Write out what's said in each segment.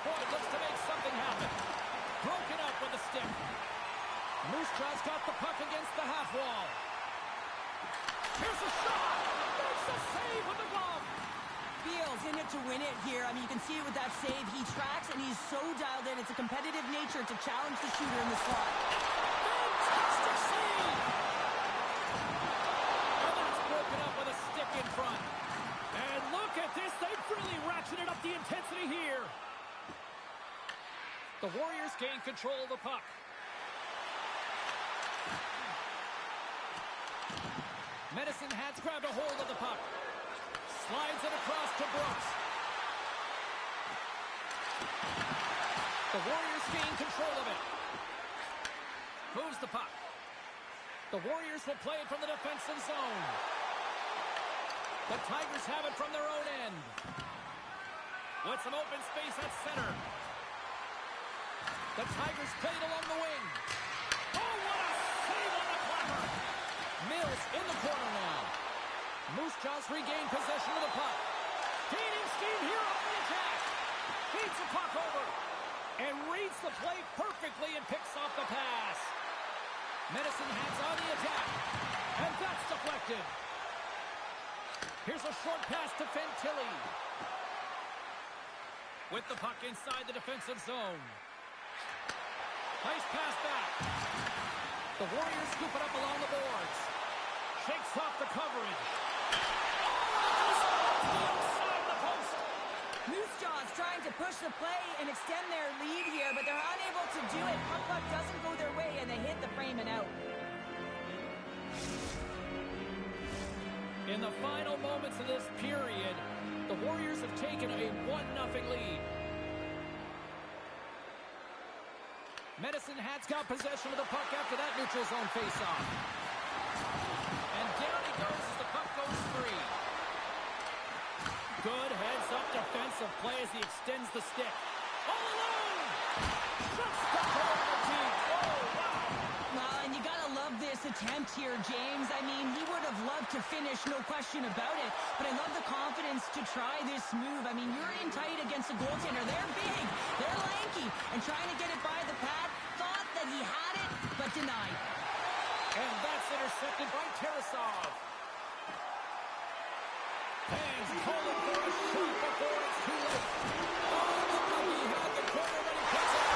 point, looks to make something happen. Broken up with a stick. Moose Jaw's got the puck against the half wall. Here's a shot. Makes a save with the glove. Feels in it to win it here. I mean, you can see it with that save. He tracks, and he's so dialed in. It's a competitive nature to challenge the shooter in the slot. Fantastic save. And that's broken up with a stick in front. And look at this. They've really ratcheted up the intensity here. The Warriors gain control of the puck. Medicine Hat's grabbed a hold of the puck. Slides it across to Brooks. The Warriors gain control of it. Moves the puck. The Warriors will play it from the defensive zone. The Tigers have it from their own end. With some open space at center. The Tigers played along the wing. Oh, what a save on the clapper! Mills in the corner now. Moose Jaws regain possession of the puck. Gaining steam here on the attack. Feeds the puck over. And reads the play perfectly and picks off the pass. Medicine Hat's on the attack. And that's deflected. Here's a short pass to Fantilli. With the puck inside the defensive zone. Nice pass back. The Warriors scoop it up along the boards. Shakes off the coverage. Outside the post. Moose Jaws trying to push the play and extend their lead here, but they're unable to do it. Puck doesn't go their way, and they hit the frame and out. In the final moments of this period, the Warriors have taken a 1-0 lead. Medicine Hat's got possession of the puck after that neutral zone faceoff. And down he goes as the puck goes free. Good heads-up defensive play as he extends the stick. All alone! Just stuck over the team. Oh, wow! Well, and you gotta love this attempt here, James. I mean, he would have loved to finish, no question about it. But I love the confidence to try this move. I mean, you're in tight against a goaltender. They're big, they're lanky, and trying to get it by the pad. Thought that he had it, but denied. And that's intercepted by Tarasov. Fans calling for a shot before it's too late. Oh, he had the corner when he puts it out.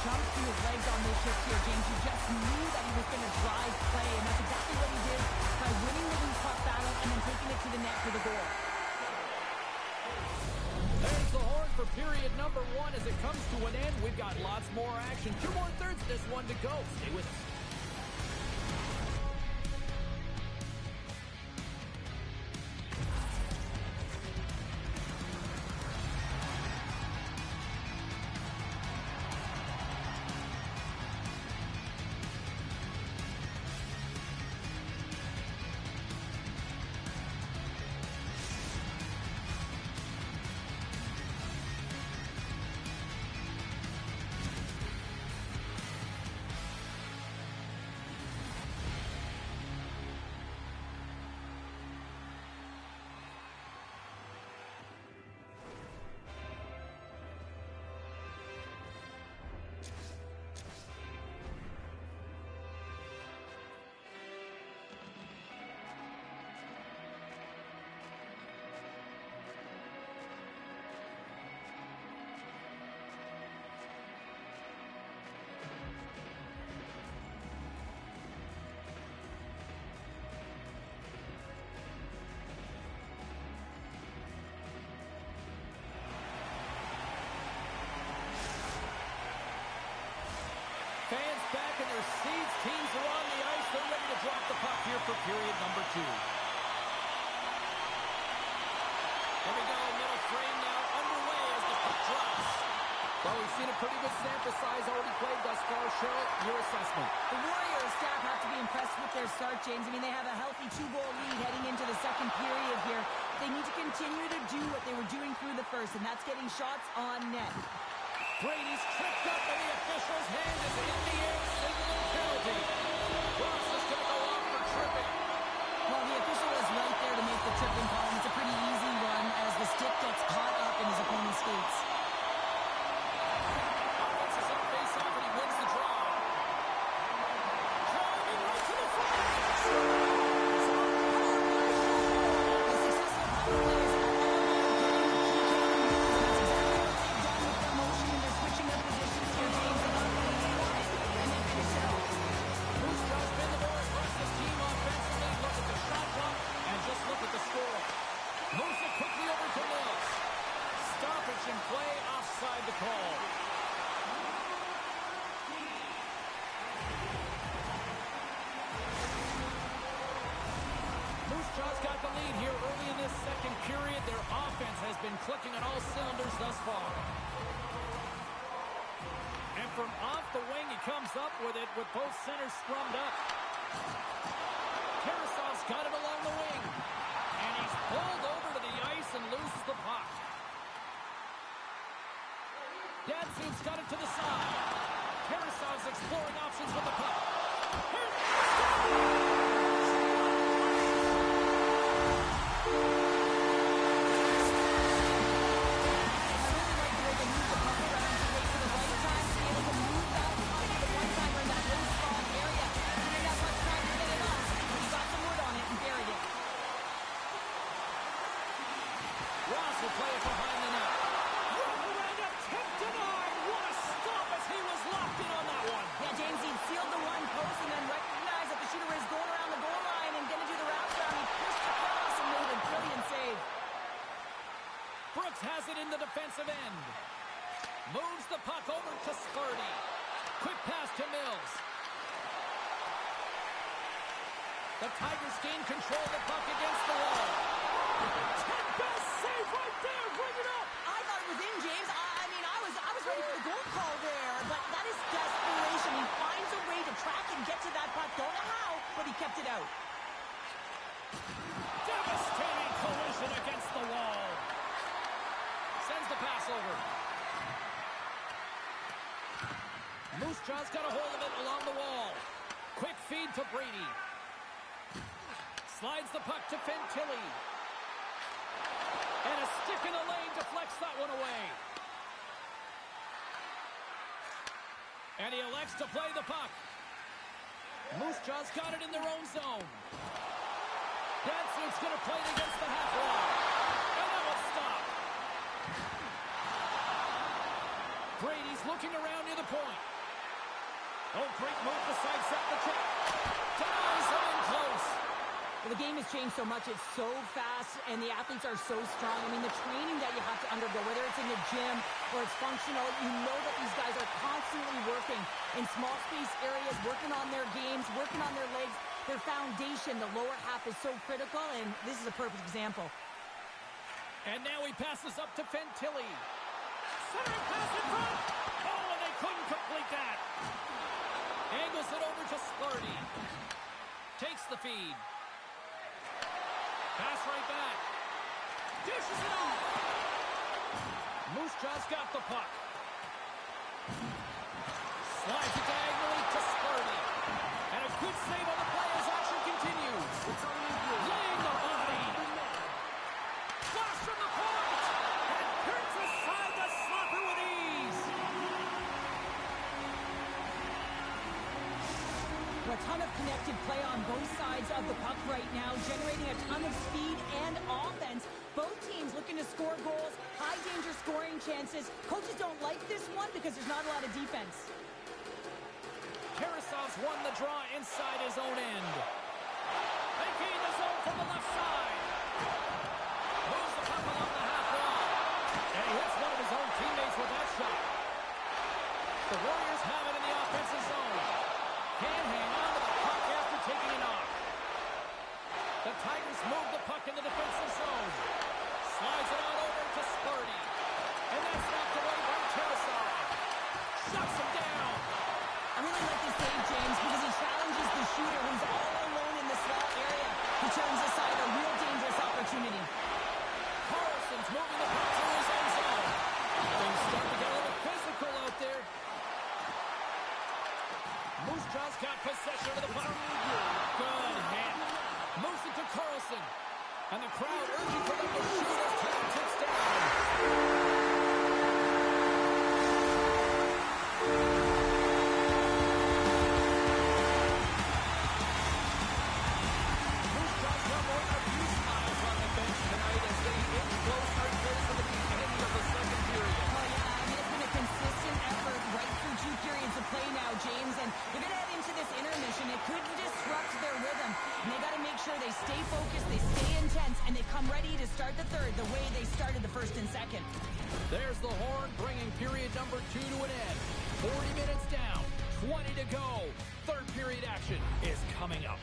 Jumps to his legs on this shift here, James. You just knew that he was going to drive play, and that's exactly what he did by winning the loose puck battle and then taking it to the net for the goal. There's the horn for period number 1 as it comes to an end. We've got lots more action. 2 more thirds of this one to go. Stay with us. Fans back in their seats. Teams are on the ice. They're ready to drop the puck here for period number 2. Here we go. Middle frame now underway as the puck drops. Well, we've seen a pretty good sample size already played thus far. Cheryl, your assessment. The Warriors staff have to be impressed with their start, James. I mean, they have a healthy 2-goal lead heading into the second period here. They need to continue to do what they were doing through the first, and that's getting shots on net. Brady's tripped up and the official's hand is in the air, signaling penalty. Ross is going to go off for tripping. Well, the official was right there to make the tripping call, and it's a pretty easy one as the stick gets caught up in his opponent's skates. Offense is on face off and he wins the draw. Driving right to the front. The successful power play is all about getting the key game moves, and that's exactly what they've done with their motion, and they're switching their positions here, James. They got what they wanted, and they finish it off. Moose Jaw's been the more aggressive team offensively. Look at the shot clock and just look at the score. Moves it quickly over to Mills. Stoppage in play, offside the call. Moose Jaw's got the lead here early in this second period. Their offense has been clicking on all cylinders thus far. And from off the wing, he comes up with it with both centers scrummed up. Tarasov's got it along the wing. And he's pulled over to the ice and loses the puck. Datsuk's got it to the side. Tarasov's exploring options with the puck. Here's Ross will play it behind the net. Around attempt denied. What a stop as he was locked in on that one. Yeah, James, he sealed the one post and then recognized that the shooter is going around the goal line and going to do the wraparound. He pushed across and made a brilliant save. Brooks has it in the defensive end. Moves the puck over to Sparty. Quick pass to Mills. The Tigers gain control of the puck against the wall. Best save right there. Bring it up. I thought it was in, James. I mean, I was ready for the goal call there, but that is desperation. He finds a way to track and get to that puck. Don't know how, but he kept it out. Devastating collision against the wall. Sends the pass over. Moose Jaw's got a hold of it along the wall. Quick feed to Brady. Slides the puck to Fantilli. And a stick in the lane deflects that one away. And he elects to play the puck. Moose Jaw's got it in their own zone. Datsuk's going to play it against the half wall. And that will stop. Brady's looking around near the point. Oh, great move to sidestep the check. Denies him in close. Well, the game has changed so much. It's so fast, and the athletes are so strong. I mean, the training that you have to undergo, whether it's in the gym or it's functional, you know that these guys are constantly working in small space areas, working on their games, working on their legs. Their foundation, the lower half, is so critical, and this is a perfect example. And now he passes up to Fantilli. Centering pass in front. Oh, and they couldn't complete that. Angles it over to Sparty. Takes the feed. Pass right back. Dishes it off. Moose Jaw's got the puck. Slides it diagonally to Sparty. And a good save on the play as action continues. Laying the body. Flash from the point. And turns aside the slapper with ease. A ton of connected play on both sides of the puck right now, generating a ton of speed and offense. Both teams looking to score goals, high-danger scoring chances. Coaches don't like this one because there's not a lot of defense. Tarasov's won the draw inside his own end. They gain the zone from the left side. Moves the puck along the half wall. And he hits one of his own teammates with that shot. The Warriors have it in the offensive zone. Can't hang on to the puck after taking it off. The Tigers move the puck in the defensive zone. Slides it out over to Sparty. And that's knocked away by Tarasov. Shuts him down. I really like this save, James, because he challenges the shooter who's all alone in the small area. He turns aside a real dangerous opportunity. Carlson's moving the puck to his own zone. Things start to get a little physical first and second. There's the horn, bringing period number 2 to an end. 40 minutes down, 20 to go. Third period action is coming up.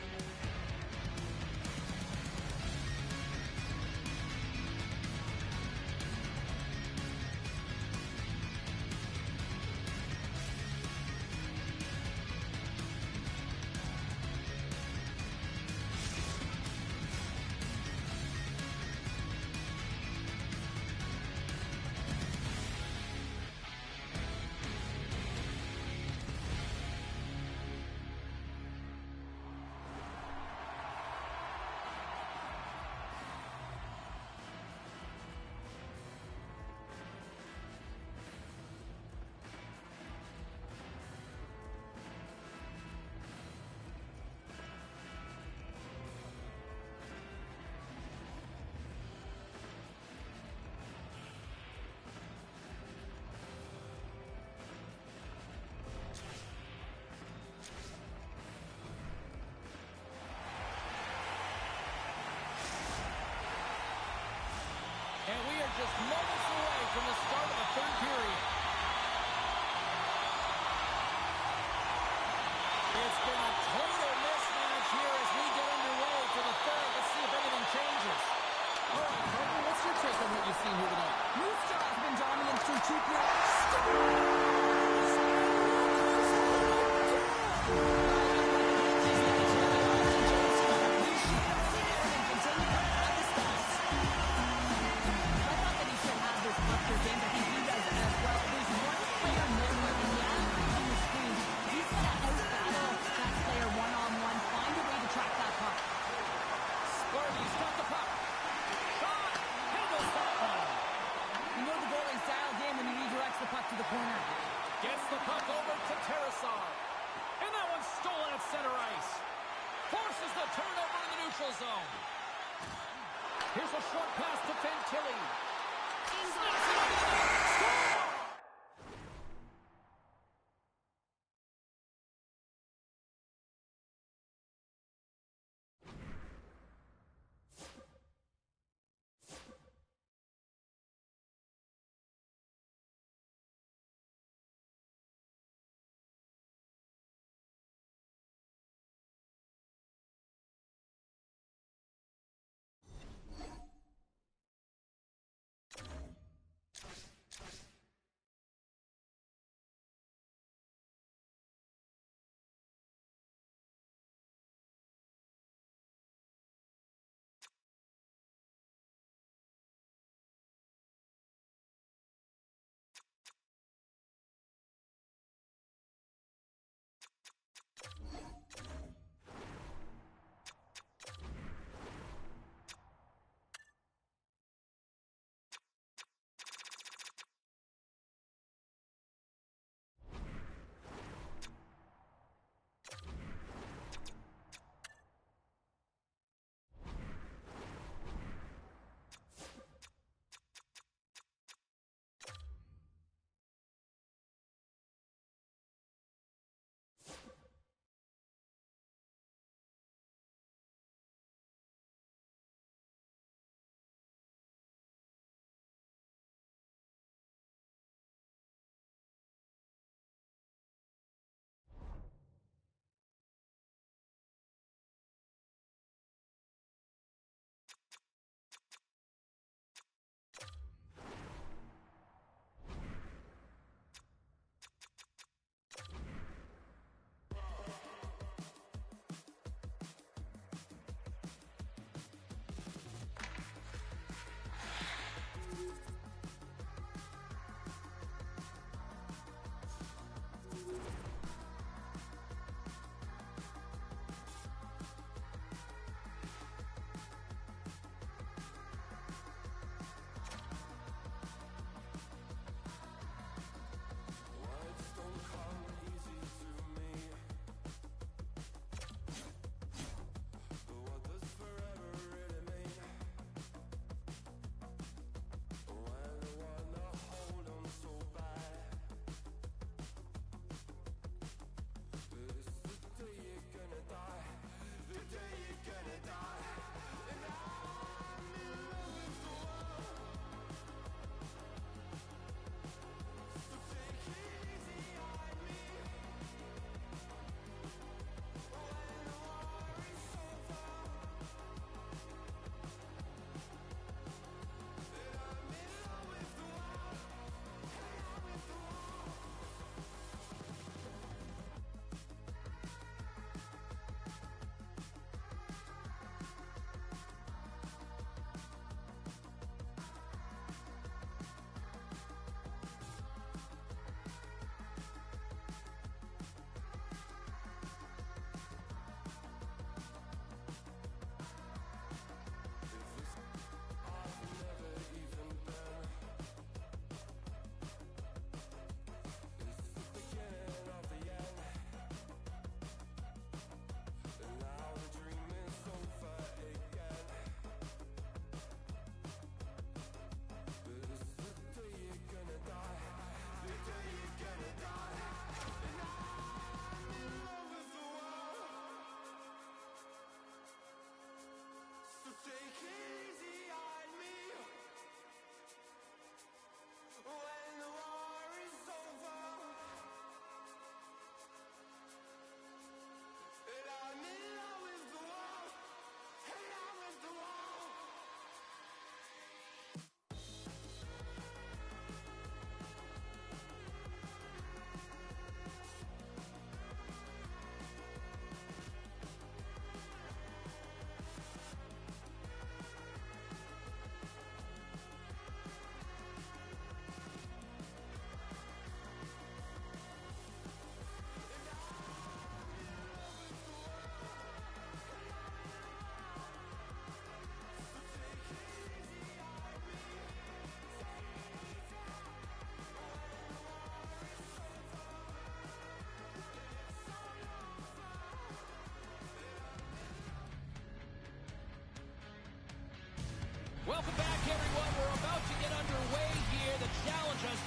And we are just moments away from the start of the third period. It's been a total mismatch here as we get underway for the third. Let's see if anything changes. All right, Parker, what's your take on what you've seen here tonight? Moose Jaw has been dominant through 2 periods. Sparty's got the puck. Shot! Handles that one. You know the goalie's dialed in when he redirects the puck to the corner. Gets the puck over to Tarasov. And that one's stolen at center ice. Forces the turnover in the neutral zone. Here's a short pass to Fantilli. Snaps it over the net. Score!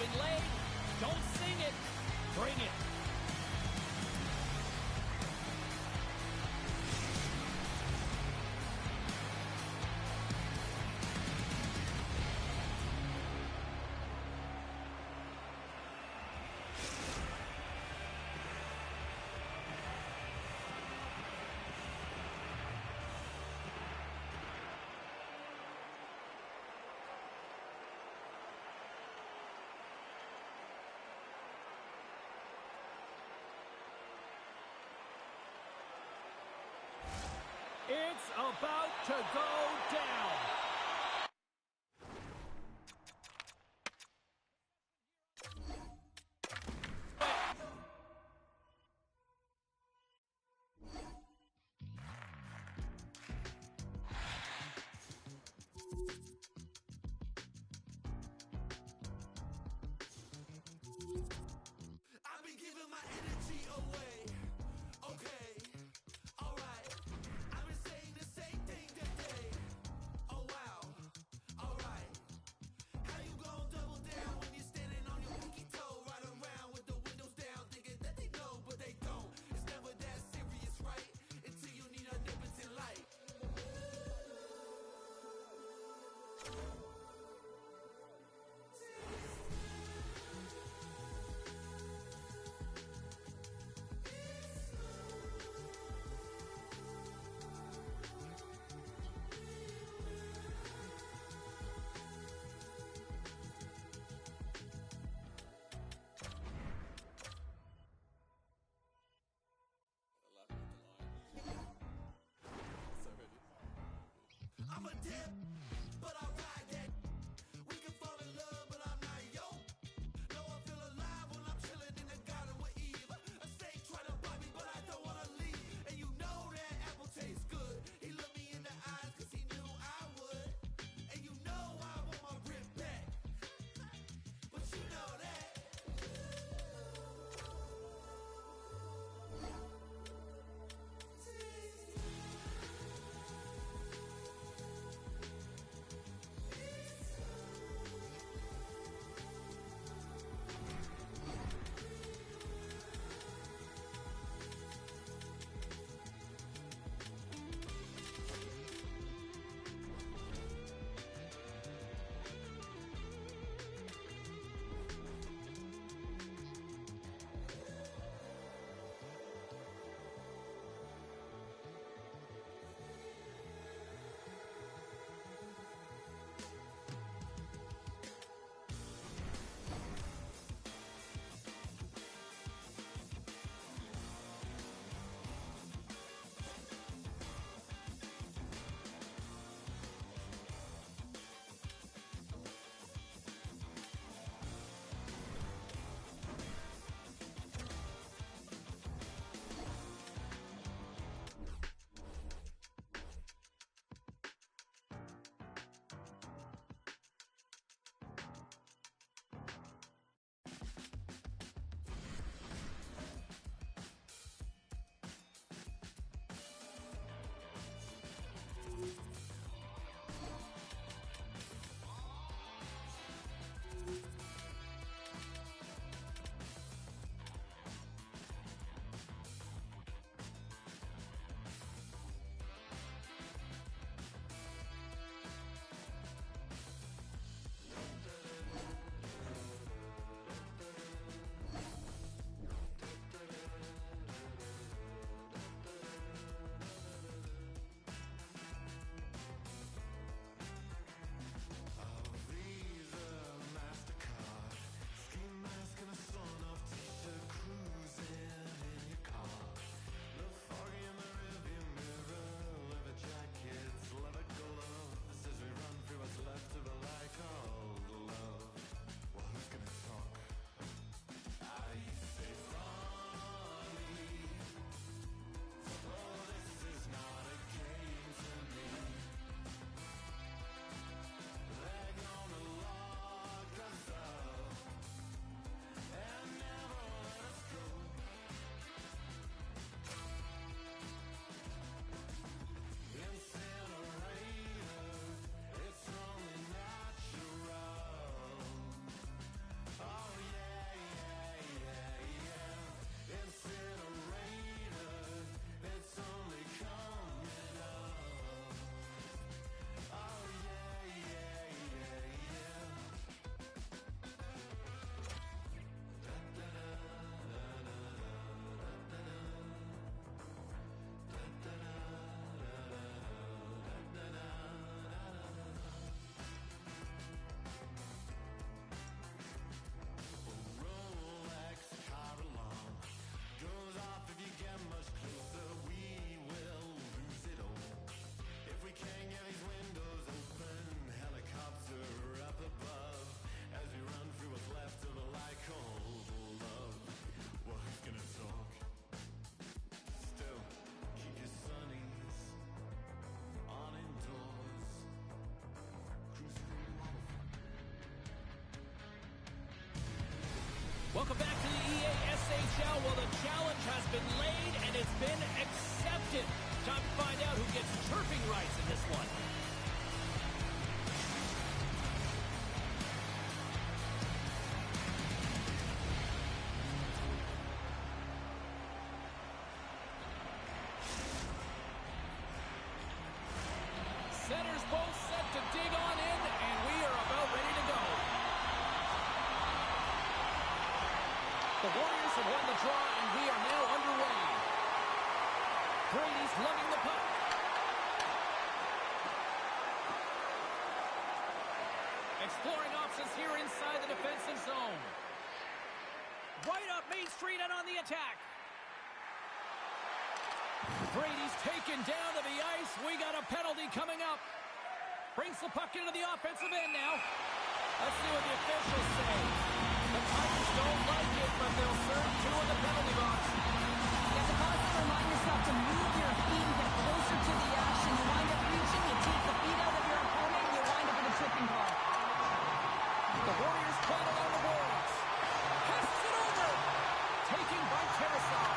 been laid. Don't sing it. Bring it. It's about to go down. I've been giving my energy away. Okay, alright. I've been saying the same thing today. Oh wow. Welcome back to the EASHL. Well, the challenge has been laid and it's been accepted. Time to find out who gets chirping rights in this one. Centers both set to dig on in, and we are about ready to go. The Warriors have won the draw, and we are now underway. Brady's lugging the puck. Exploring options here inside the defensive zone. Right up Main Street and on the attack. Brady's taken down to the ice. We got a penalty coming up. Brings the puck into the offensive end now. Let's see what the officials say. The Tigers don't like it, but they'll serve two in the penalty box. You have to constantly remind yourself to move your feet and get closer to the action. You wind up reaching, you take the feet out of your opponent, and you wind up with a tripping call. The Warriors play it along the boards. Passes it over. Taken by Tarasov.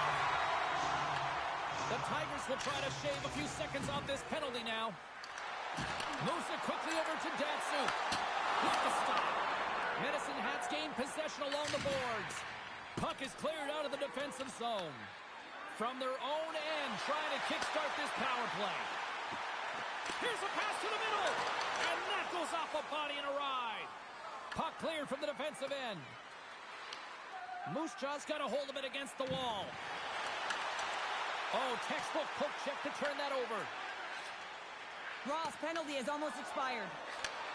The Tigers will try to shave a few seconds off this penalty now. Moves it quickly over to Datsu. With the stop. Medicine Hats gain possession along the boards. Puck is cleared out of the defensive zone. From their own end, trying to kickstart this power play. Here's a pass to the middle. And that goes off a body and a ride. Puck cleared from the defensive end. Moose Jaw's got a hold of it against the wall. Oh, textbook poke check to turn that over. Ross, penalty has almost expired.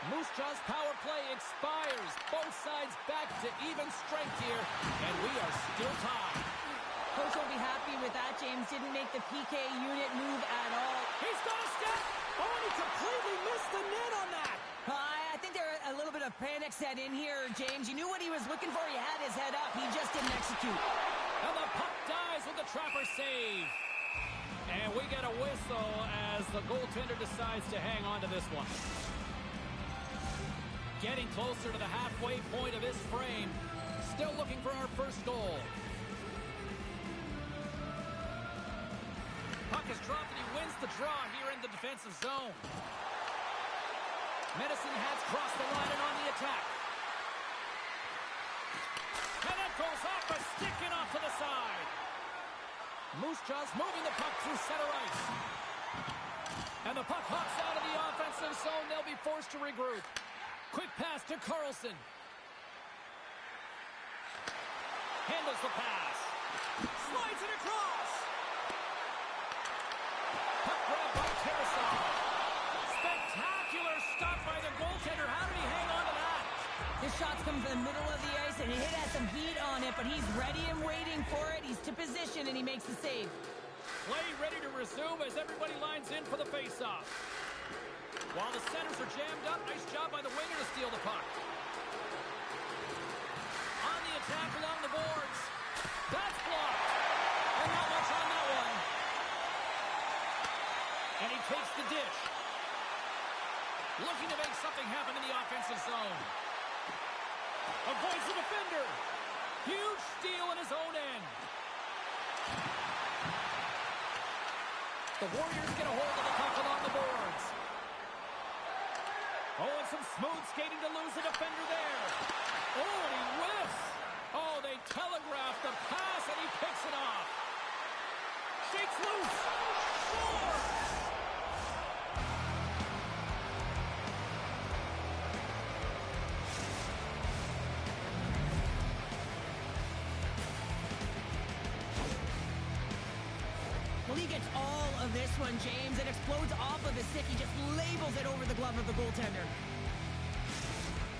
Moose Jaw's power play expires. Both sides back to even strength here, and we are still tied. Coach will be happy with that. James didn't make the PK unit move at all. He's got a step. Oh, and he completely missed the net on that. I think there a little bit of panic set in here, James. You knew what he was looking for. He had his head up. He just didn't execute. And the puck dies with the Trapper save. And we get a whistle as the goaltender decides to hang on to this one. Getting closer to the halfway point of this frame. Still looking for our first goal. Puck is dropped and he wins the draw here in the defensive zone. Medicine Hats cross the line and on the attack. And that goes off a stick and off to the side. Moose Jaws moving the puck through center ice. And the puck hops out of the offensive zone. They'll be forced to regroup. Quick pass to Carlson. Handles the pass. Slides it across. Puck grabbed by Tarasov. Spectacular stop by the goaltender. How did he hang on to that? His shot's coming from the middle of the ice, and he has some heat on it, but he's ready and waiting for it. He's to position, and he makes the save. Play ready to resume as everybody lines in for the faceoff. While the centers are jammed up, nice job by the winger to steal the puck. On the attack along the boards. That's blocked. And not much on that one. And he takes the dish. Looking to make something happen in the offensive zone. Avoids the defender. Huge steal in his own end. The Warriors get a hold of the puck along the boards. Oh, and some smooth skating to lose the defender there. Oh, and he whiffs. Oh, they telegraph the pass, and he picks it off. Shakes loose. Scores! Well, he gets all of this one, James. It explodes off of his stick. He just labels it over the glove of the goaltender.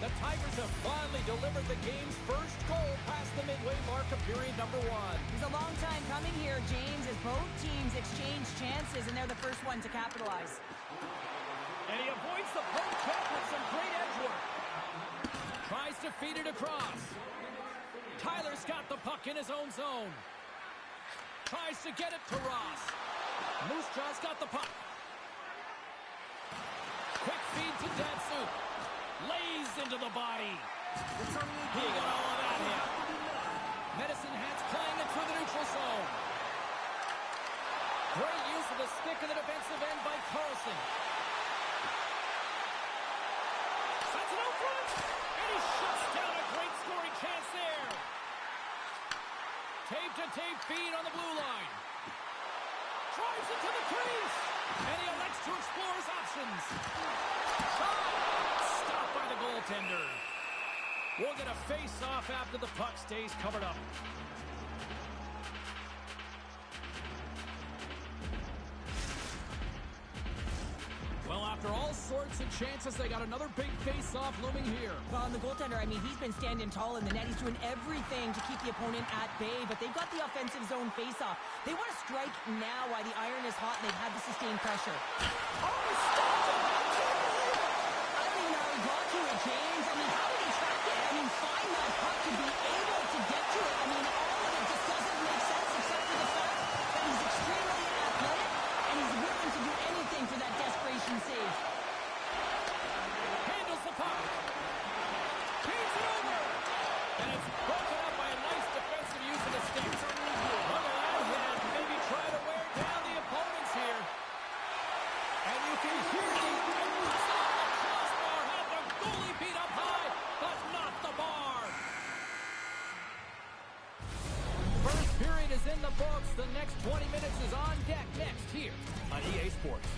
The Tigers have finally delivered the game's first goal past the midway mark of period number 1. It's a long time coming here, James, as both teams exchange chances, and they're the first one to capitalize. And he avoids the poke check with some great edge work. Tries to feed it across. Tyler's got the puck in his own zone. Tries to get it to Ross. Moose Jaw's got the puck. Quick feed to Datsu. Lays into the body. He got all of that hit. Tape-to-tape feed on the blue line. Drives it to the crease. And he elects to explore his options. Shot! Stopped by the goaltender. We'll get a face-off after the puck stays covered up. Well, after all sorts of chances, they got another big face-off looming here. Well, and the goaltender, I mean, he's been standing tall in the net. He's doing everything to keep the opponent at bay, but they've got the offensive zone face-off. They want to strike now while the iron is hot and they've had the sustained pressure. Oh, he stopped it! I can't believe it! I mean, now he got to it, James. I mean, how did he track it? I mean, find that puck to be able to get to it. I mean, all of it just doesn't make sense except for the fact that he's extremely athletic and he's willing to do anything for that desperation save. Handles the puck. Feeds it over. And it's broken up by a nice defensive use of the stick. Look at that hit. Maybe try to wear down the opponents here. And you can hear the crossbar have the goalie beat up high, but not the bar. First period is in the books. The next 20 minutes is on deck next here on EA Sports.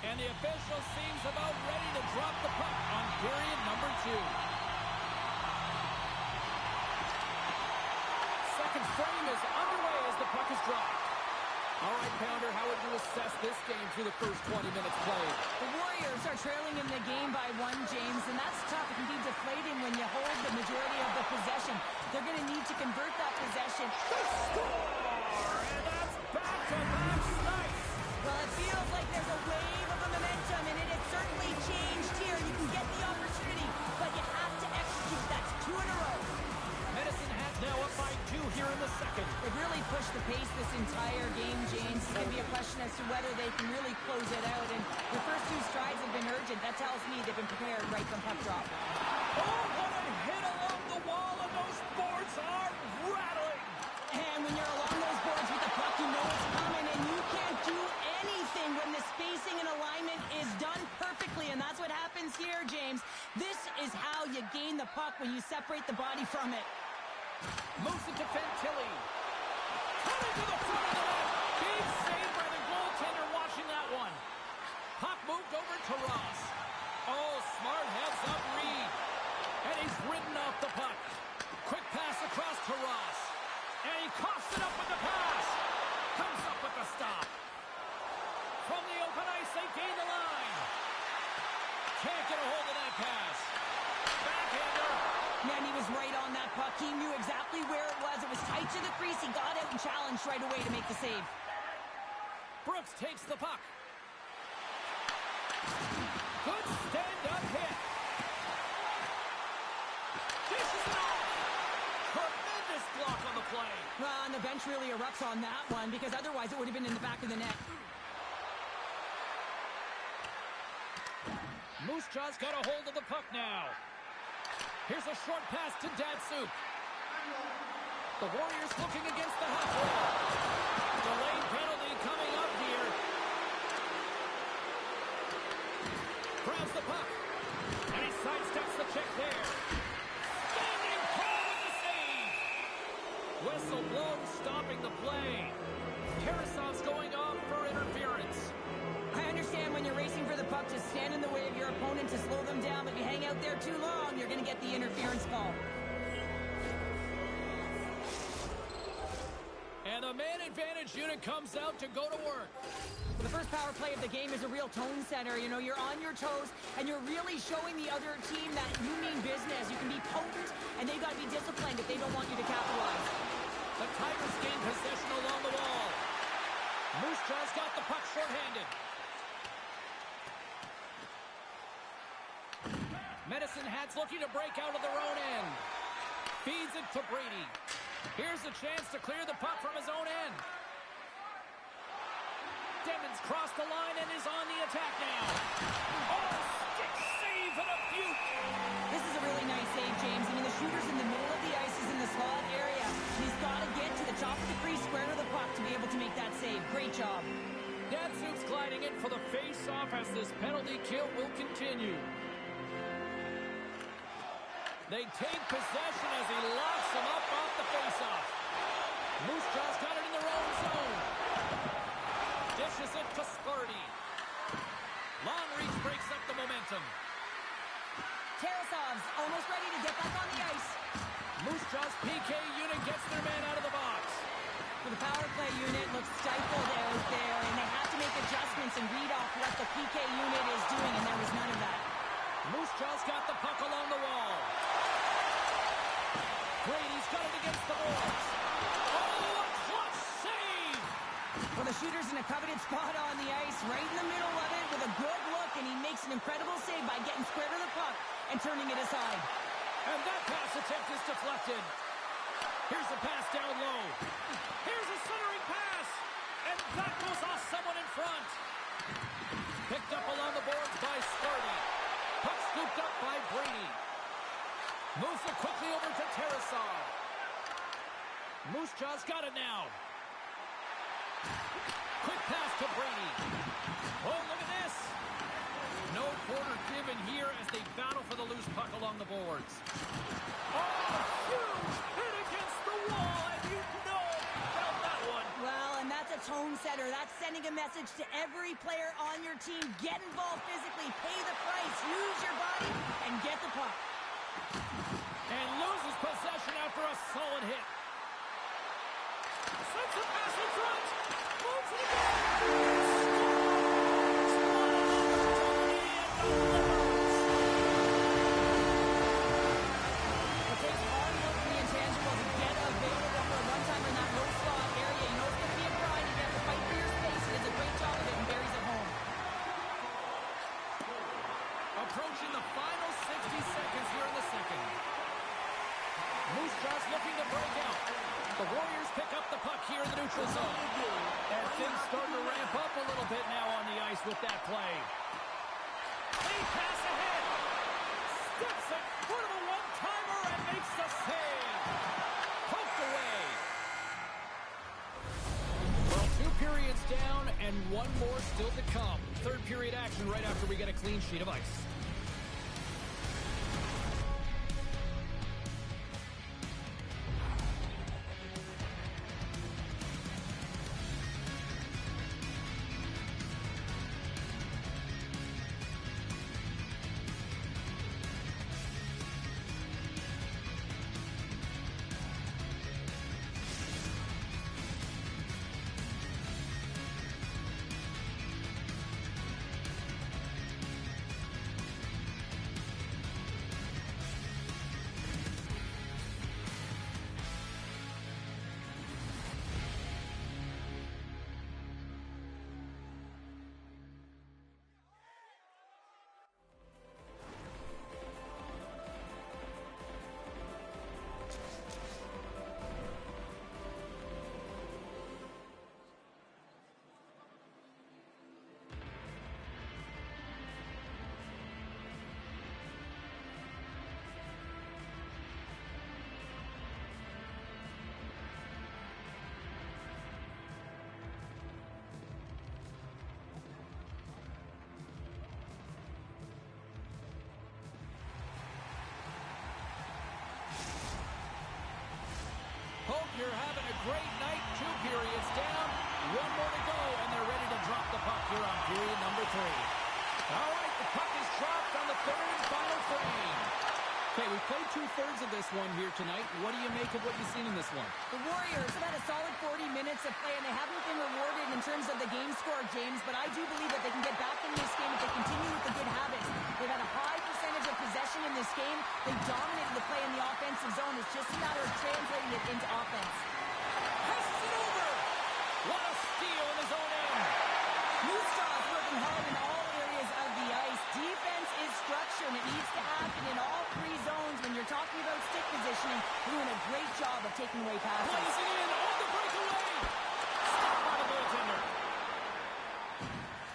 And the official seems about ready to drop the puck on period number 2. Second frame is underway as the puck is dropped. All right, Pounder, how would you assess this game through the first 20 minutes played? The Warriors are trailing in the game by 1, James, and that's tough. It can be deflating when you hold the majority of the possession. They're going to need to convert that possession. They score! And that's back-to-back snipes! Well, it feels like there's a wave of momentum, and it has certainly changed here. You can get the opportunity, but you have to execute. That's 2 in a row. Medicine Hat now up by 2 here in the second. They've really pushed the pace this entire game, James. It's going to be a question as to whether they can really close it out. And the first 2 strides have been urgent. That tells me they've been prepared right from puck drop. Oh, what a hit along the wall, and those boards are rattling. And when you're along those boards with the puck, you know it's coming, and you can't do anything when the spacing and alignment is done perfectly. And that's what happens here, James. This is how you gain the puck, when you separate the body from it. Moves it to Fantilli. Coming to the front of the net. Big save by the goaltender watching that one. Puck moved over to Ross. Oh, smart heads up Reed. And he's ridden off the puck. Quick pass across to Ross. And he coughs it up with the pass. Comes up with the stop. From the open ice, they gain the line. Can't get a hold of that pass. Backhander. Man, he was right on that puck. He knew exactly where it was. It was tight to the crease. He got out and challenged right away to make the save. Brooks takes the puck. Good stand-up hit. Dishes it off. Tremendous block on the play. Well, and the bench really erupts on that one, because otherwise it would have been in the back of the net. Moose Jaw's got a hold of the puck now. Here's a short pass to Datsuk. The Warriors looking against the half wall. Delayed penalty coming up here. Grabs the puck. And he sidesteps the check there. Standing tall with the save. Whistle blown, stopping the play. Tarasov's going off for interference. I understand when you're racing for the puck to stand in the way of your opponent to slow them down, but if you hang out there too long, you're going to get the interference call. And the man advantage unit comes out to go to work. Well, the first power play of the game is a real tone setter. You know, you're on your toes, and you're really showing the other team that you mean business. You can be potent, and they've got to be disciplined if they don't want you to capitalize. The Tigers gain possession along the wall. Moose Jaw's got the puck shorthanded. Medicine Hats looking to break out of their own end. Feeds it to Brady. Here's a chance to clear the puck from his own end. Demons crossed the line and is on the attack now. Oh, stick save and a beaut. This is a really nice save, James. I mean, the shooter's in the middle of the ice. He's in the slot area. He's got to get to the top of the crease, square to the puck to be able to make that save. Great job. Datsuk's gliding in for the face-off as this penalty kill will continue. They take possession as he locks him up off the face-off. Moose Jaw's got it in their own zone. Dishes it to Sparty. Long reach breaks up the momentum. Tarasov's almost ready to get back on the ice. Moose Jaw's PK unit gets their man out of the box. Well, the power play unit looks stifled out there, and they have to make adjustments and read off what the PK unit is doing, and there was none of that. Moose Jaw's got the puck along the wall. Brady's got it against the boards. Oh, a clutch save! Well, the shooter's in a coveted spot on the ice, right in the middle of it with a good look, and he makes an incredible save by getting square to the puck and turning it aside. And that pass attempt is deflected. Here's a pass down low. Here's a centering pass. And that goes off someone in front. Picked up along the boards by Sparty. Puck scooped up by Brady. Moves it quickly over to Tarasov. Moose Jaw's got it now. Quick pass to Brady. Oh, look at this. No quarter given here as they battle for the loose puck along the boards. Oh, huge hit against the wall, and you know about that one. Well, and that's a tone setter. That's sending a message to every player on your team. Get involved physically, pay the price, use your body, and get the puck. And loses possession after a solid hit. Sends a pass in front. Moves it again. It takes hard work for the intangible to get available for a one-time in that low slot area. You know it's going to be a grind. You have to fight for your space. He does a great job of it and buries it home. Approaching the final 60 seconds here in the second. Moose Jaw's looking to break out. The Warriors pick up the puck here in the neutral zone. And things starting to ramp up a little bit now on the ice with that play. They pass ahead. Steps in front of a one-timer and makes the save. Poked away. Well, 2 periods down and 1 more still to come. Third period action right after we get a clean sheet of ice. you're having a great night. 2 periods down, 1 more to go, and they're ready to drop the puck here on period number 3. All right, the puck is dropped on the 3rd and final frame. Okay, we played 2/3 of this one here tonight. What do you make of what you've seen in this one? The Warriors have had a solid 40 minutes of play, and they haven't been rewarded in terms of the game score, James, but I do believe that they can get back in this game if they continue with the good habits. They've had a high percentage of possession in this game. They dominated the play in the offensive zone. It's just a matter of translating it into offense. Passes it over! What a steal in his own end! Moose Jaw's working hard in all areas of the ice. Defense is structure, and it needs to happen in all 3 zones. When you're talking about stick positioning, they're doing a great job of taking away passes. Placing in on the breakaway! Stopped by the goaltender.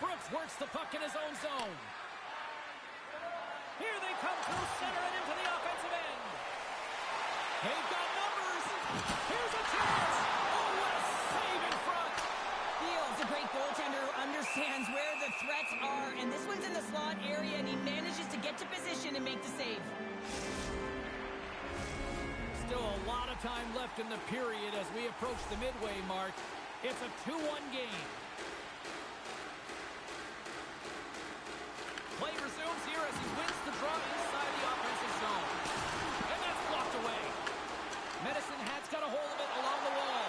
Brooks works the puck in his own zone. Here they come through center and into the offensive end. They've got numbers. Here's a chance. Oh, what a save in front. Fields, a great goaltender who understands where the threats are, and this one's in the slot area, and he manages to get to position and make the save. Still a lot of time left in the period as we approach the midway mark. It's a 2-1 game. Play resumes here as he wins the draw inside the offensive zone. And that's blocked away. Medicine Hat's got a hold of it along the wall.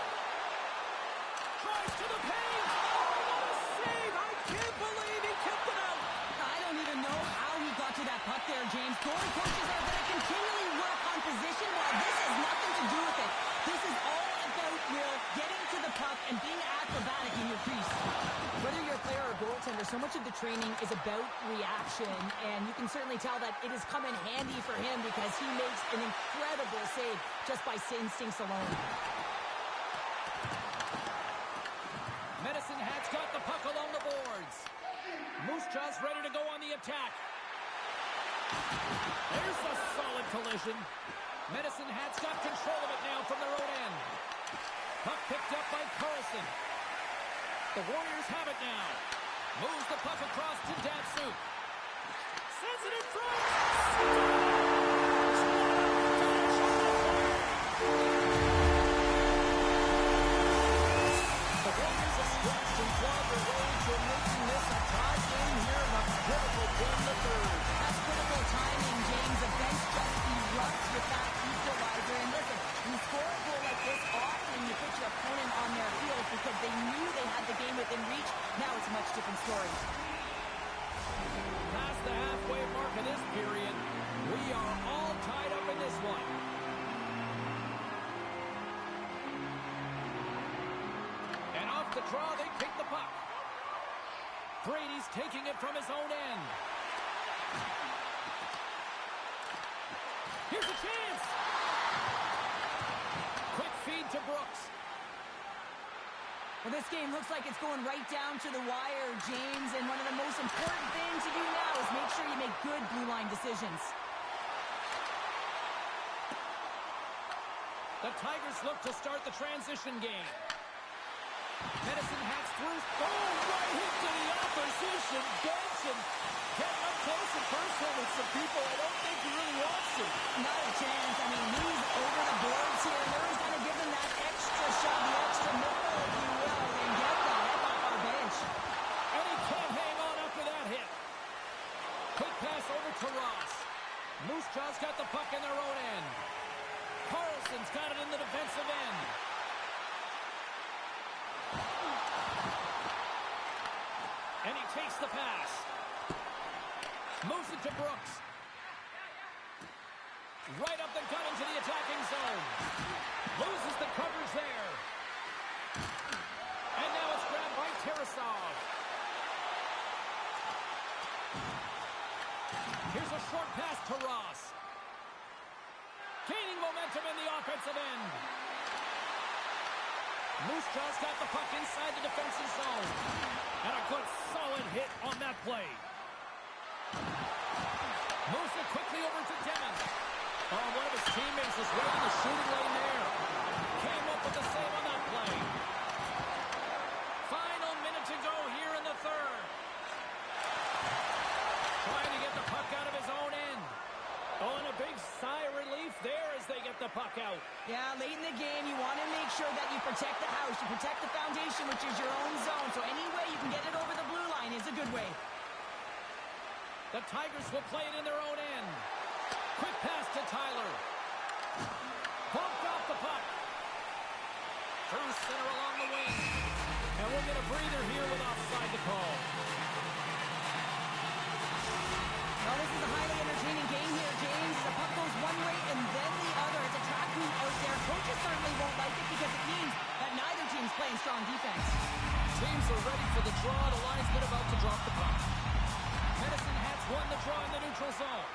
Tries to the paint. Oh, what a save! I can't believe he kept it out. I don't even know how he got to that puck there, James. Goalie coaches are going to continually work on position. Well, this has nothing to do with it. This is all about Will getting to the puck and being acrobatic in your crease. Whether you're a player or a goaltender, so much of the training is about reaction, and you can certainly tell that it has come in handy for him because he makes an incredible save just by instincts alone. Medicine Hat's got the puck along the boards. Moose Jaw's ready to go on the attack. There's a solid collision. Medicine Hat's got control of it now from their own end. Puck picked up by Carlson. The Warriors have it now. Moves the puck across to Datsuk. Sends it in front. The Warriors have stretched and clawed their way to making this a tie game here in the critical game of the 3rd. That's critical timing, James. The bench just erupts with that equalizer. And listen, you score a goal like this often, you put your opponent on their heels because they knew they had the game within reach. Now it's a much different story. Past the halfway mark of this period, we are all tied up in this one. And off the draw, they pick the puck. Brady's taking it from his own end. Here's a chance. Quick feed to Brooks. Well, this game looks like it's going right down to the wire, James, and one of the most important things to do now is make sure you make good blue line decisions. The Tigers look to start the transition game. Medicine Hat's through. Oh, right into the opposition bench and getting up close and personal with some people I don't think he really wants to. Not a chance. I mean, he's over the boards here. Murray's going to give him that extra shot, the extra missile, if you will, and get the heck off our bench. And he can't hang on after that hit. Quick pass over to Ross. Moose Jaw's got the puck in their own end. Carlson's got it in the defensive end. And he takes the pass. Moves it to Brooks. Right up the gut into the attacking zone. Loses the coverage there. And now it's grabbed by Tarasov. Here's a short pass to Ross. Gaining momentum in the offensive end. Moose Jaw's got the puck inside the defensive zone. And a good solid hit on that play. Moves it quickly over to Demon. Oh, one of his teammates is right in the shooting lane there. Came up with a save on that play. Final minute to go here in the 3rd. Trying to get the puck out of his own end. Oh, and a big sigh of relief there as they get the the puck out. Yeah, late in the game, you want to make sure that you protect the house. You protect the foundation, which is your own zone. So any way you can get it over the blue line is a good way. The Tigers will play it in their own end. Quick pass to Tyler. Bumped off the puck. Through center along the wing. And we'll get a breather here with offside to call. Well, this is a highly entertaining game here, James. The puck goes one way and then the other. It's a track meet out there. Coaches certainly won't like it because it means that neither team's playing strong defense. Teams are ready for the draw. The linesman about to drop the puck. Medicine Hats won the draw in the neutral zone.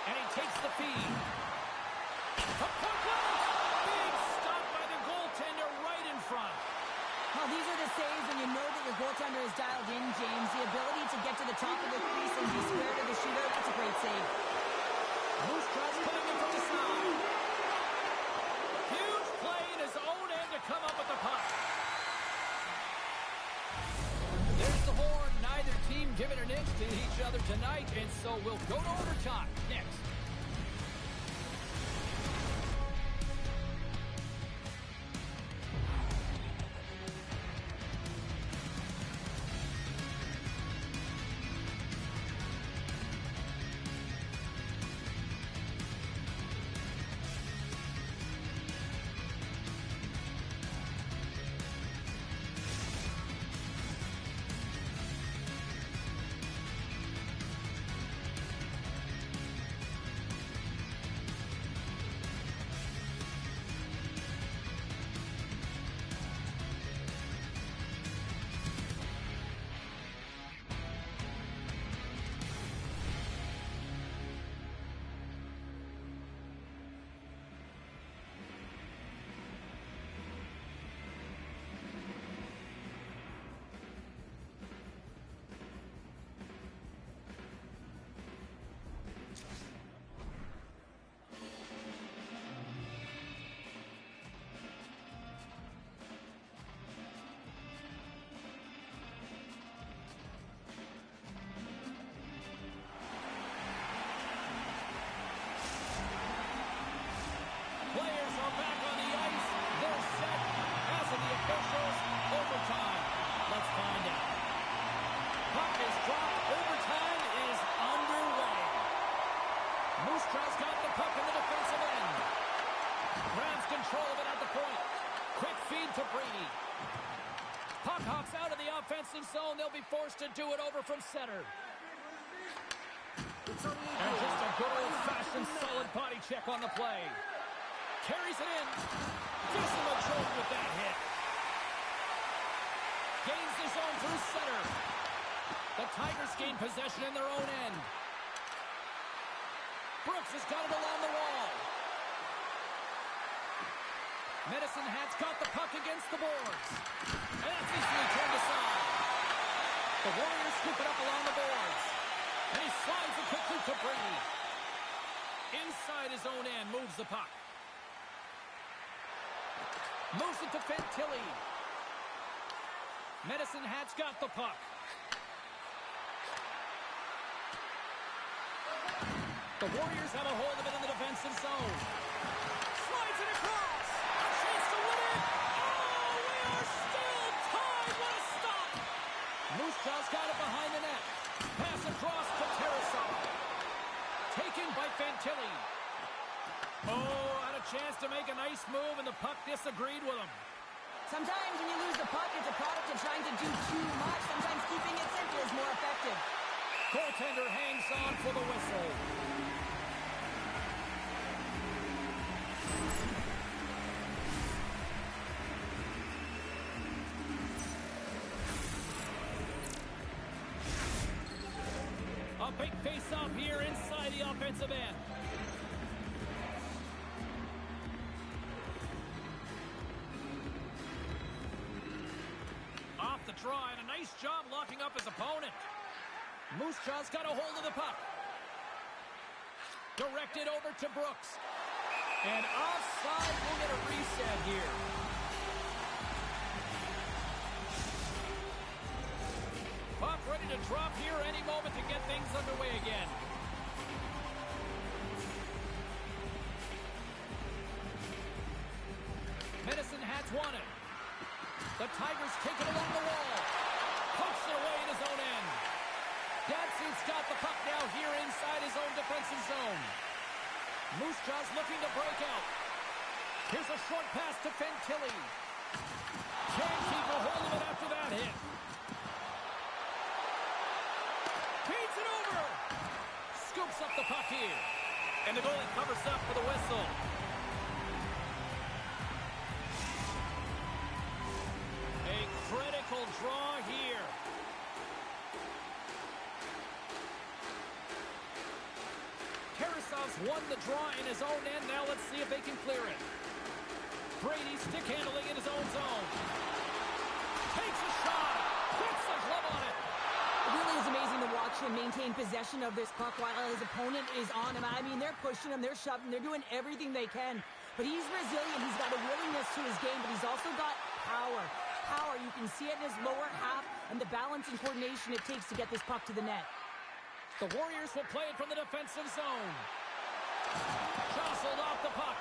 And he takes the feed. A puck out! Big stop by the goaltender right in front. Well, these are the saves when you know that your goaltender is dialed in, James. The ability to get to the top of the crease and be square to the shooter, that's a great save. Moose Jaws coming in from the side. Huge play in his own end to come up with the puck. There's the horn. Neither team giving an inch to each other tonight, and so we'll go to overtime next. Players are back on the ice. They're set. As of the officials, overtime. Let's find out. Puck is dropped. Overtime is underway. Moose Jaw's got the puck in the defensive end. Grabs control of it at the point. Quick feed to Brady. Puck hops out of the offensive zone. They'll be forced to do it over from center. And just a good old-fashioned solid body check on the play. Carries it in. Gives him a jolt with that hit. Gains the zone through center. The Tigers gain possession in their own end. Brooks has got it along the wall. Medicine Hat's got the puck against the boards. And that's easily turned aside. The Warriors scoop it up along the boards. And he slides it quickly to Brady. Inside his own end, moves the puck. Moves it to Fantilli. Medicine Hat's got the puck. The Warriors have a hold of it in the defensive zone. Slides it across. A chance to win it. Oh, we are still tied. What a stop. Moose Jaw's got it behind the net. Pass across to Tarasov. Taken by Fantilli. Oh, had a chance to make a nice move, and the puck disagreed with him. Sometimes when you lose the puck, it's a product of trying to do too much. Sometimes keeping it simple is more effective. Goaltender hangs on for the whistle. A big face-off here inside the offensive end. Off the draw, and a nice job locking up his opponent. Moose Jaw's got a hold of the puck. Directed over to Brooks. And offside, we'll get a reset here. Puck ready to drop here any moment to get things underway again. won it. The Tigers take it along the wall. Pokes it away in his own end. Datsyuk's got the puck now here inside his own defensive zone. Moose Jaw's looking to break out. Here's a short pass to Fantilli. Can't keep a hold of it after that hit. Feeds it over. Scoops up the puck here. And the goalie covers up for the whistle. A critical draw here. Tarasov's won the draw in his own end. Now let's see if they can clear it. Brady stick handling in his own zone. Takes a shot. Puts a glove on it. It really is amazing to watch him maintain possession of this puck while his opponent is on him. I mean, they're pushing him, they're shoving, they're doing everything they can. But he's resilient. He's got a willingness to his game, but he's also got power. Power, you can see it in his lower half and the balance and coordination it takes to get this puck to the net. The Warriors will play it from the defensive zone. Jostled off the puck.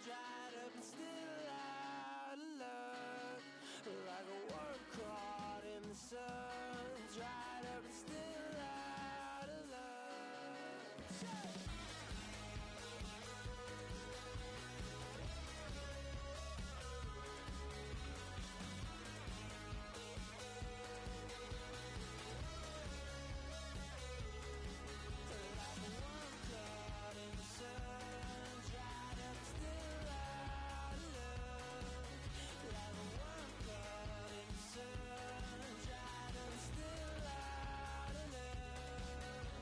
dried up and still out of love. Like a worm caught in the sun, dried up and still out of love. Like a worm caught in the sun, dried up and still out of love. Like a worm caught in the sun, dried up and still out of love.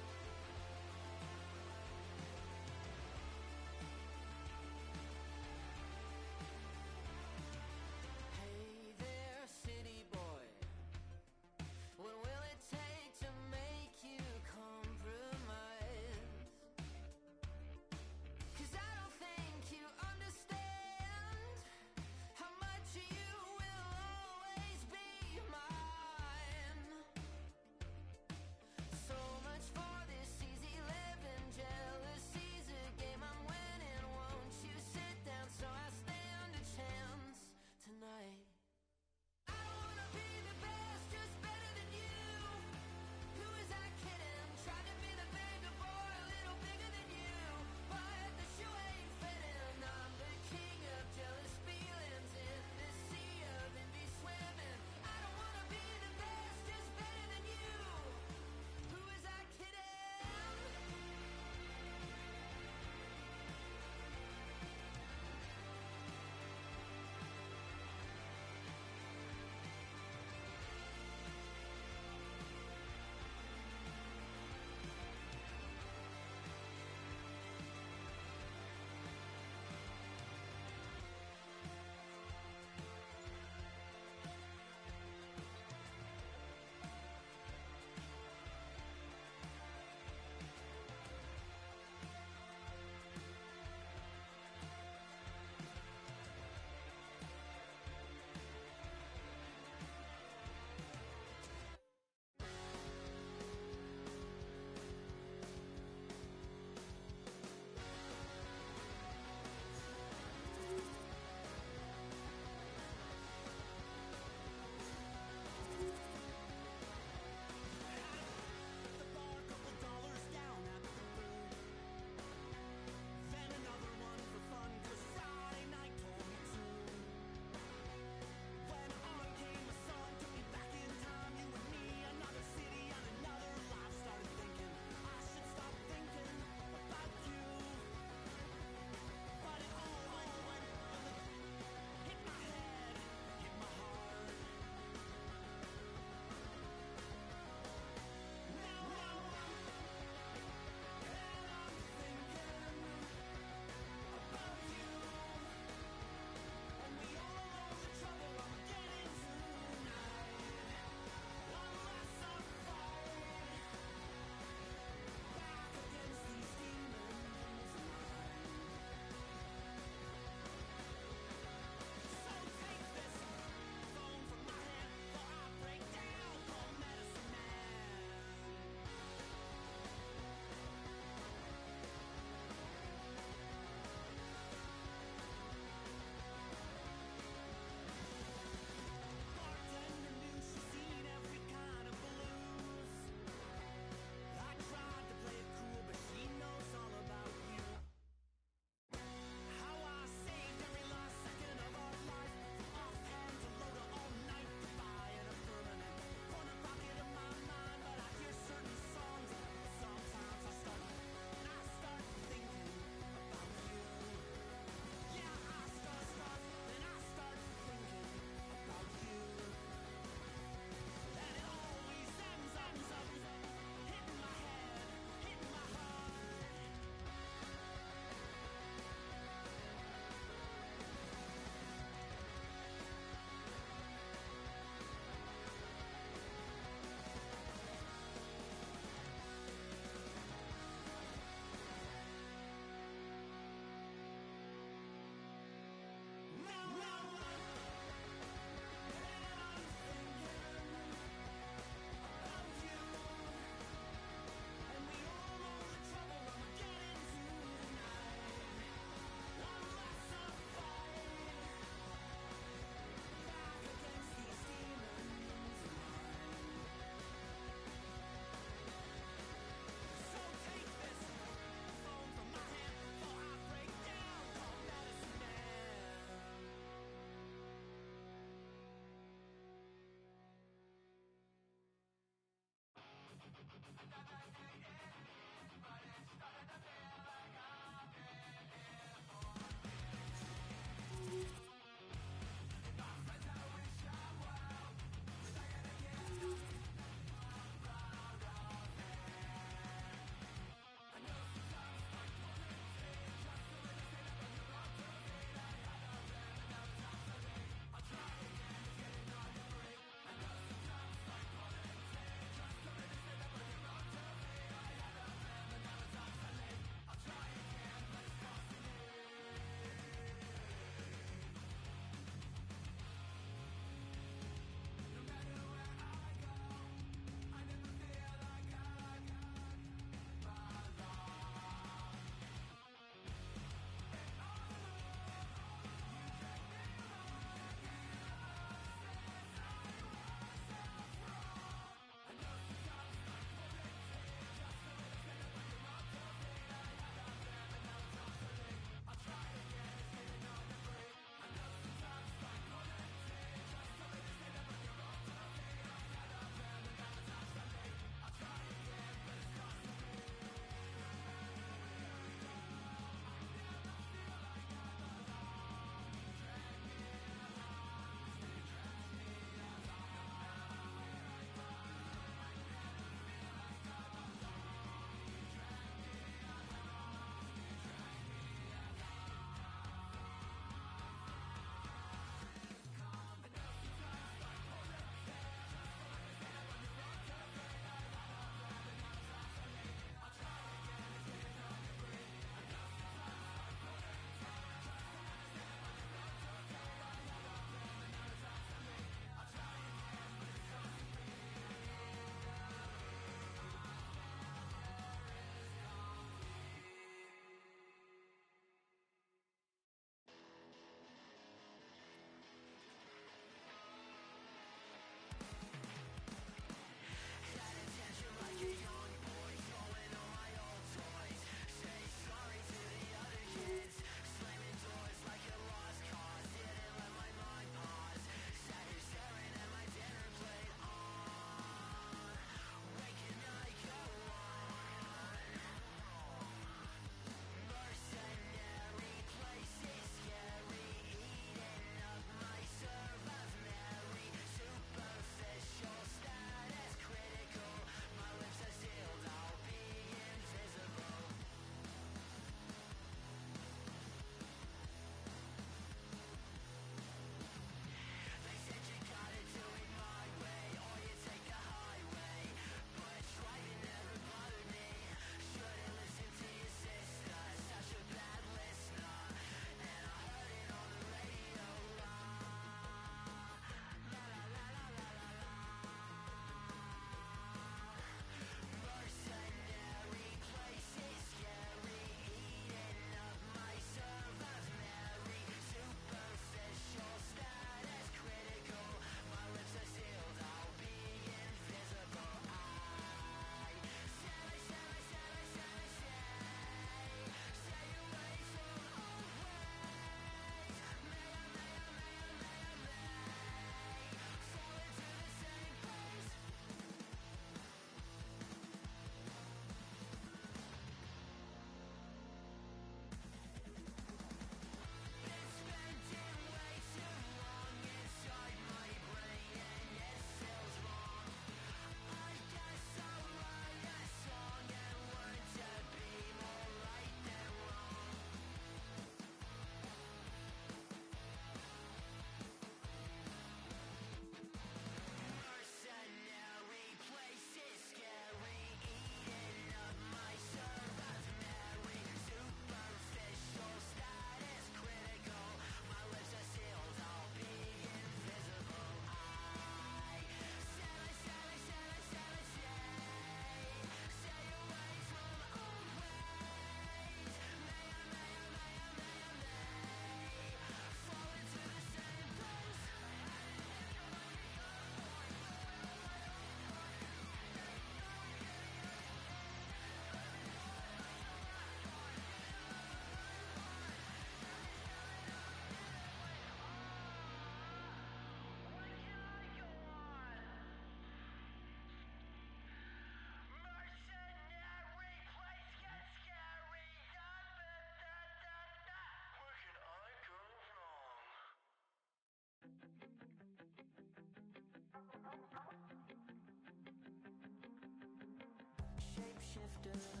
drifter,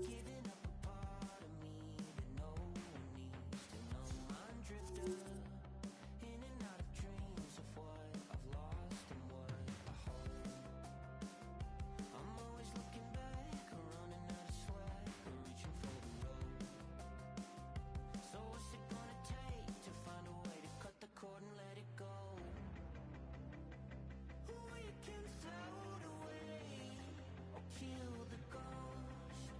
giving up a part of me that no one needs to know. I'm drifter, in and out of dreams of what I've lost and what I hold. I'm always looking back, running out of slack, reaching for the road. So what's it gonna take to find a way to cut the cord and let it go? We can float away or kill the ghost.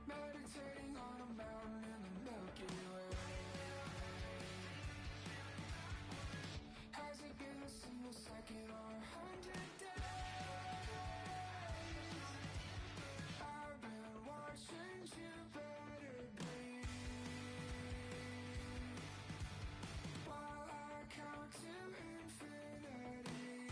Meditating on a mountain in the Milky Way. Has it been a single second or 100 days? I've been watching you better breathe while I count to infinity.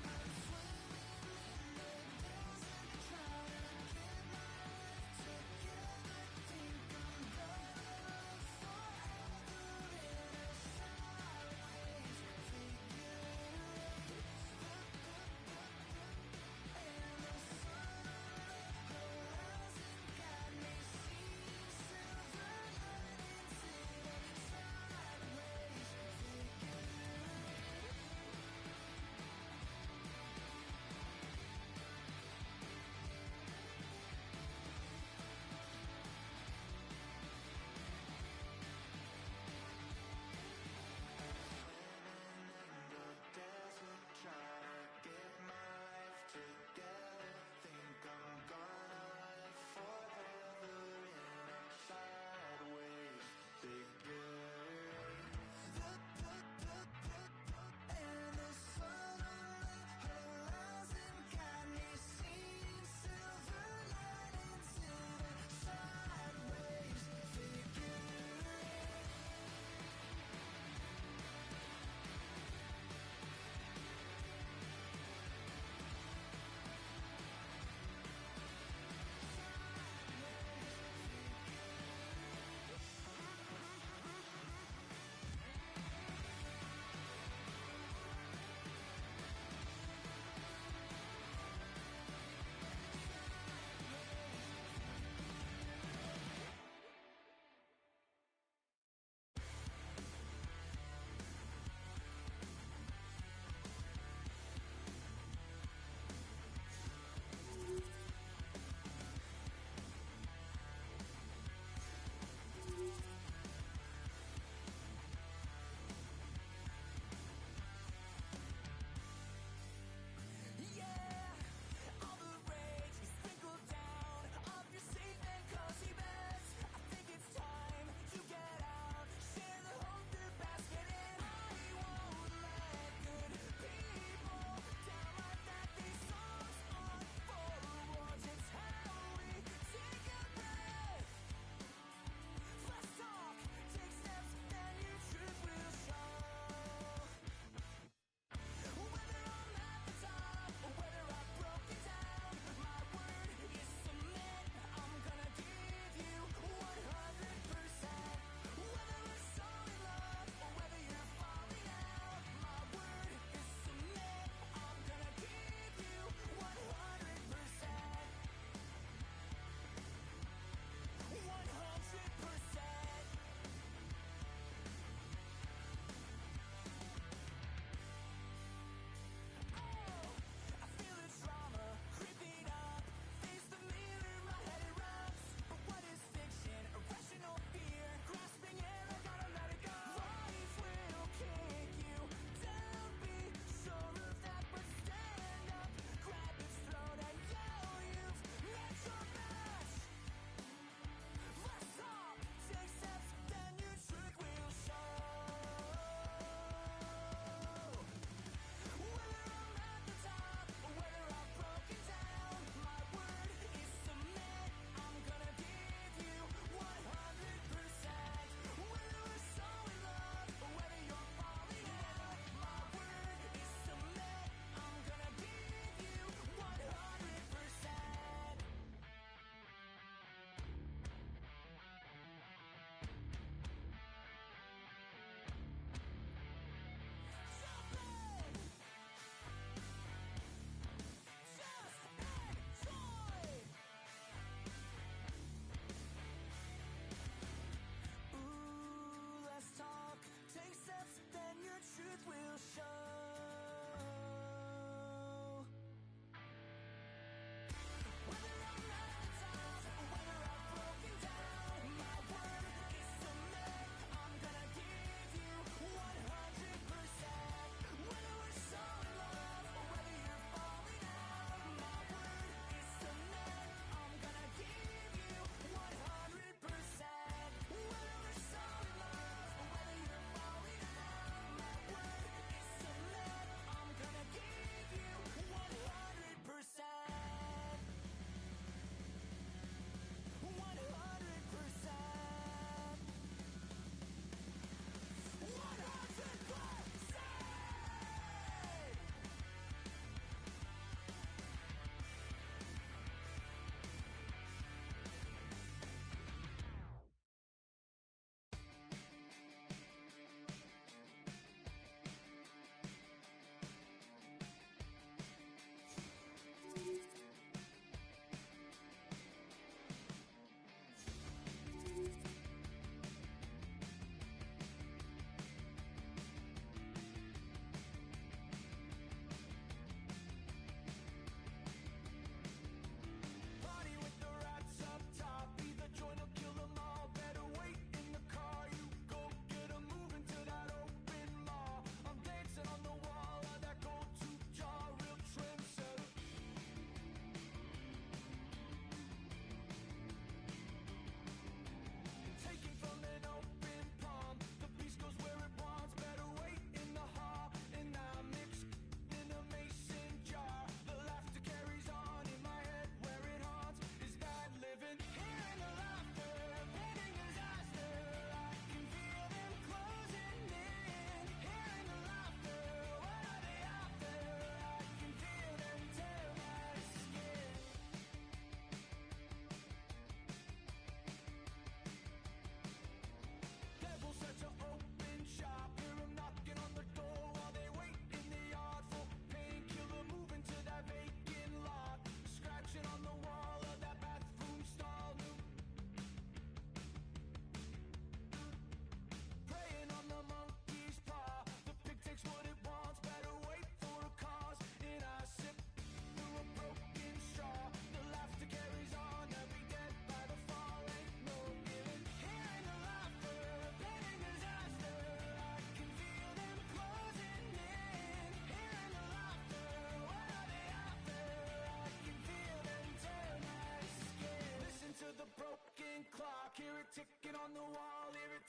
I'm swimming in the desert, trying to get my life together. Think I'm gonna live forever in a sideways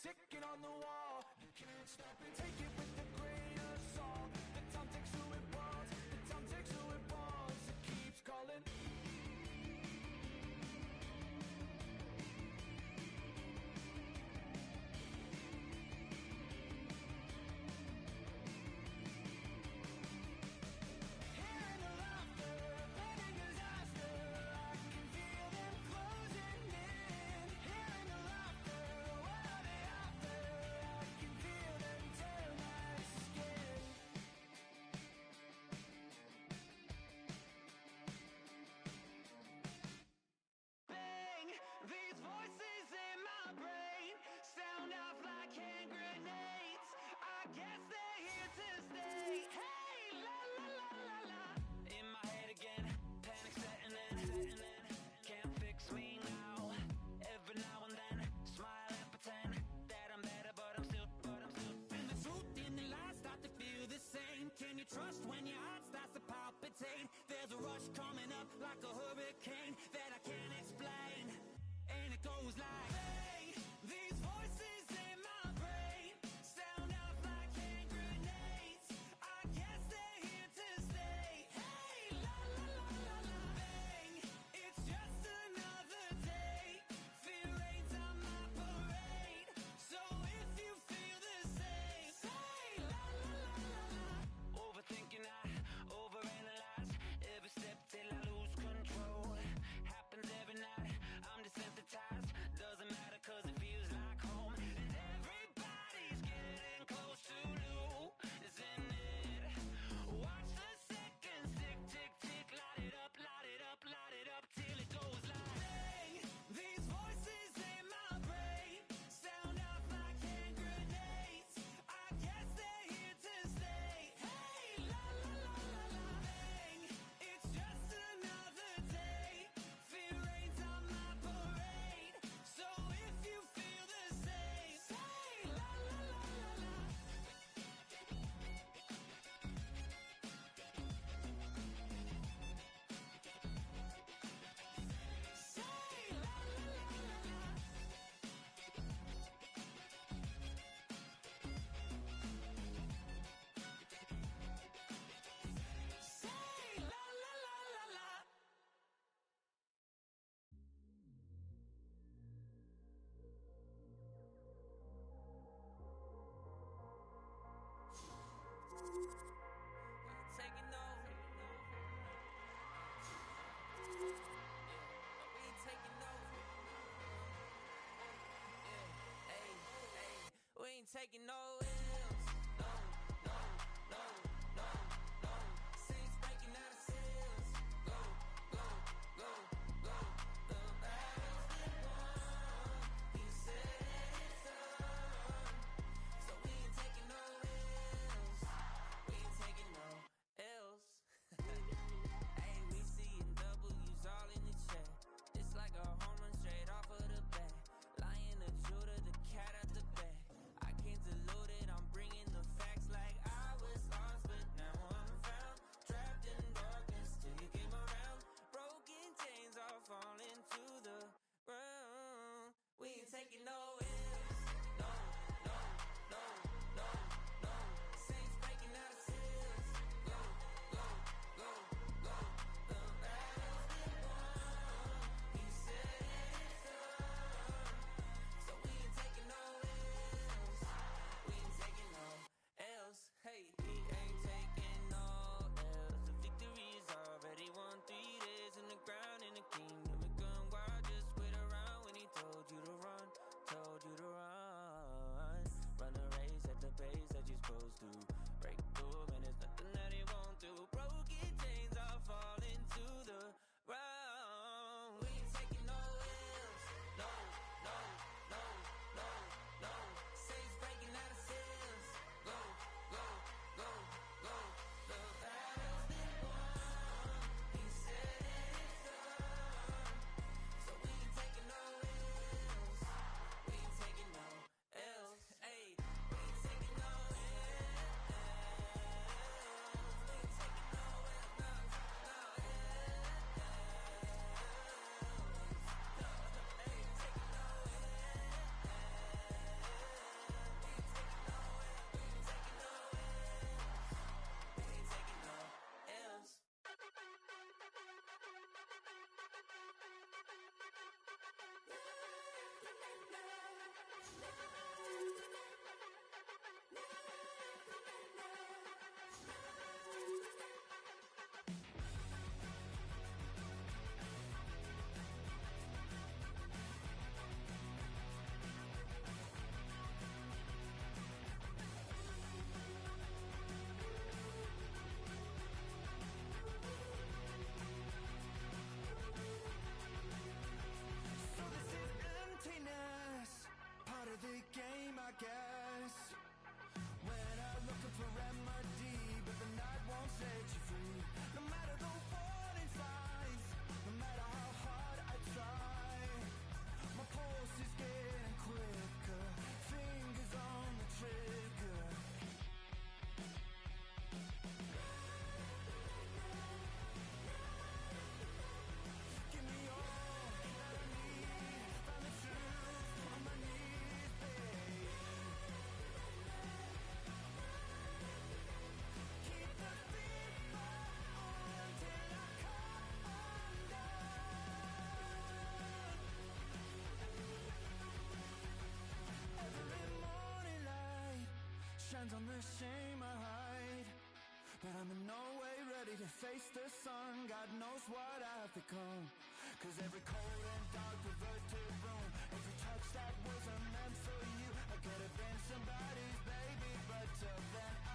ticking on the wall. You can't stop it. Take it with a grain of salt. The time takes who it wants. The time takes who it wants. It keeps calling. Hearing the laughter, planning disaster. I can feel them closing in. Hearing the laughter, what are they after? I can feel them tear my skin. Bang! These voices in my brain sound off like hand grenades. I guess they're here to stay. Hey, la la la la la. In my head again, panic setting in. Can't fix me now. Every now and then, smile and pretend that I'm better, but I'm still. And the truth and the lies start to feel the same. Can you trust when your heart starts to palpitate? There's a rush coming up like a hurricane that I can't explain. And it goes like, bang, these voices in my brain sound off like hand grenades. I guess they're here to stay. Hey, la la la la la. Bang, it's just another day. Fear rains on my parade. So if you feel the same, say la la la la la. Overthinking, I overanalyze every step till I lose control. Happens every night, I'm desensitized. Doesn't matter cause it feels like home. And everybody's getting close to losing it. Watch the seconds tick, tick, tick. Light it up, light it up, light it up till it goes like, bang, these voices in my brain sound off like hand grenades. I guess they're here to stay. Hey, la la la la la. Bang, it's just another day. Fear rains on my parade. So if you feel the same, say la la la la la. Say la la la la la. Say la la la la la. Taking over. Yeah, we ain't taking over. Yeah, hey, hey, we ain't taking no L's. No, no, no, no, no. Saints breaking out of cells. Go, go, go, go. The battle's been won. He said it's done. So we ain't taking no L's. We ain't taking no L's. Hey, we seeing W's all in the chat. It's like a home run straight off of the bat. Lion, the Judah, the cat at the back. I can't dilute it, hands on the shame I hide, but I'm in no way ready to face the sun. God knows what I've become. Cause every cold and dark perverted room, every touch that wasn't meant for you, I could have been somebody's baby, but till then